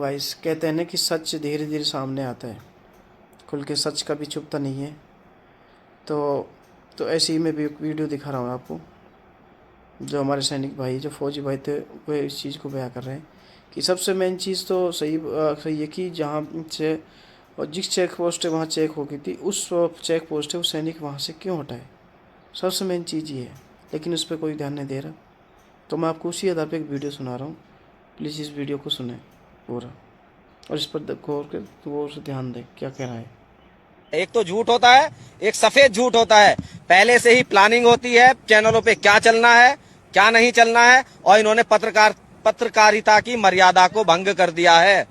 भाई कहते हैं ना कि सच धीरे धीरे सामने आता है, खुल के सच कभी छुपता नहीं है। तो ऐसे ही मैं भी एक वीडियो दिखा रहा हूँ आपको। जो हमारे सैनिक भाई, जो फौजी भाई थे, वो इस चीज़ को बयां कर रहे हैं कि सबसे मेन चीज़ तो सही है कि जहाँ से और जिस चेक पोस्ट है वहाँ चेक हो गई थी, उस चेक पोस्ट है वो सैनिक वहाँ से क्यों हटाए। सबसे मेन चीज़ ये है, लेकिन उस पर कोई ध्यान नहीं दे रहा। तो मैं आपको उसी आधार पर एक वीडियो सुना रहा हूँ। प्लीज़ इस वीडियो को सुने पूरा और इस पर गौर से ध्यान दें क्या कह रहा है। एक तो झूठ होता है, एक सफेद झूठ होता है। पहले से ही प्लानिंग होती है चैनलों पे क्या चलना है, क्या नहीं चलना है, और इन्होंने पत्रकारिता की मर्यादा को भंग कर दिया है।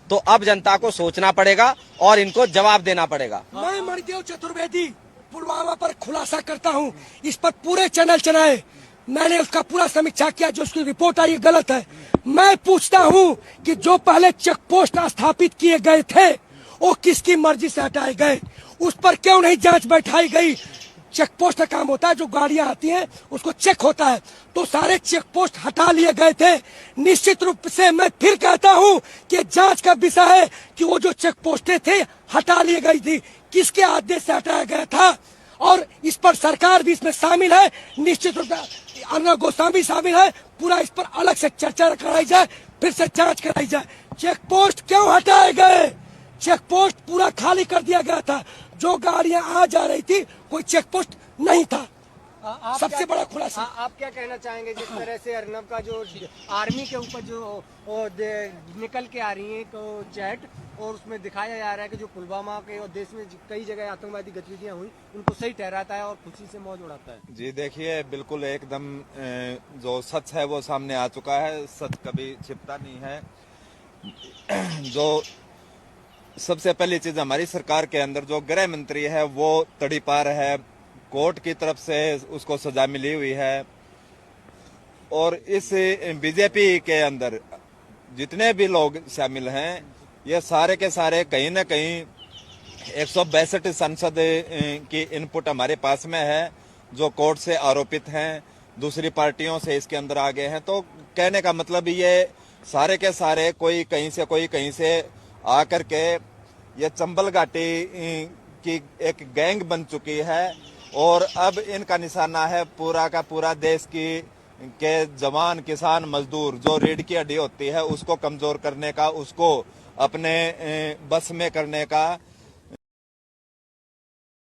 तो अब जनता को सोचना पड़ेगा और इनको जवाब देना पड़ेगा। मैं मणिदेव चतुर्वेदी पुलवामा पर खुलासा करता हूं। इस पर पूरे चैनल चलाए, मैंने उसका पूरा समीक्षा किया। जो उसकी रिपोर्ट आई गलत है। मैं पूछता हूं कि जो पहले चेक पोस्ट स्थापित किए गए थे वो किसकी मर्जी से हटाए गए, उस पर क्यों नहीं जांच बैठाई गई। चेक पोस्ट का काम होता है, जो गाड़ियां आती हैं उसको चेक होता है, तो सारे चेक पोस्ट हटा लिए गए थे। निश्चित रूप से मैं फिर कहता हूं कि जांच का विषय है कि वो जो चेक पोस्टें थे हटा ली गई थी, किसके आदेश से हटाया गया था, और इस पर सरकार भी इसमें शामिल है। निश्चित रूप से अर्नब गोस्वामी शामिल है। पूरा इस पर अलग से चर्चा कराई जाए, फिर से जांच कराई जाए। चेक पोस्ट क्यों हटाए गए? चेक पोस्ट पूरा खाली कर दिया गया था। जो गाड़ियां आ जा रही थी कोई चेक पोस्ट नहीं था। सबसे बड़ा खुलासा। आप क्या कहना चाहेंगे जिस तरह से अर्नब का जो आर्मी के ऊपर जो निकल के आ रही है चैट, और उसमें दिखाया जा रहा है कि जो पुलवामा के और देश में कई जगह आतंकवादी गतिविधियां हुई उनको सही ठहराता है और खुशी से मौज उड़ाता है। जी देखिए, बिल्कुल एकदम जो सच है वो सामने आ चुका है। सच कभी छिपता नहीं है। जो सबसे पहली चीज, हमारी सरकार के अंदर जो गृह मंत्री है वो तड़ीपार है। कोर्ट की तरफ से उसको सजा मिली हुई है। और इस बीजेपी के अंदर जितने भी लोग शामिल हैं, ये सारे के सारे कहीं ना कहीं 162 सांसद की इनपुट हमारे पास में है, जो कोर्ट से आरोपित हैं, दूसरी पार्टियों से इसके अंदर आ गए हैं। तो कहने का मतलब ये सारे के सारे कोई कहीं से आकर के ये चंबल घाटी की एक गैंग बन चुकी है। और अब इनका निशाना है पूरा का पूरा देश के जवान, किसान, मजदूर। जो रीढ़ की हड्डी होती है उसको कमजोर करने का, उसको अपने बस में करने का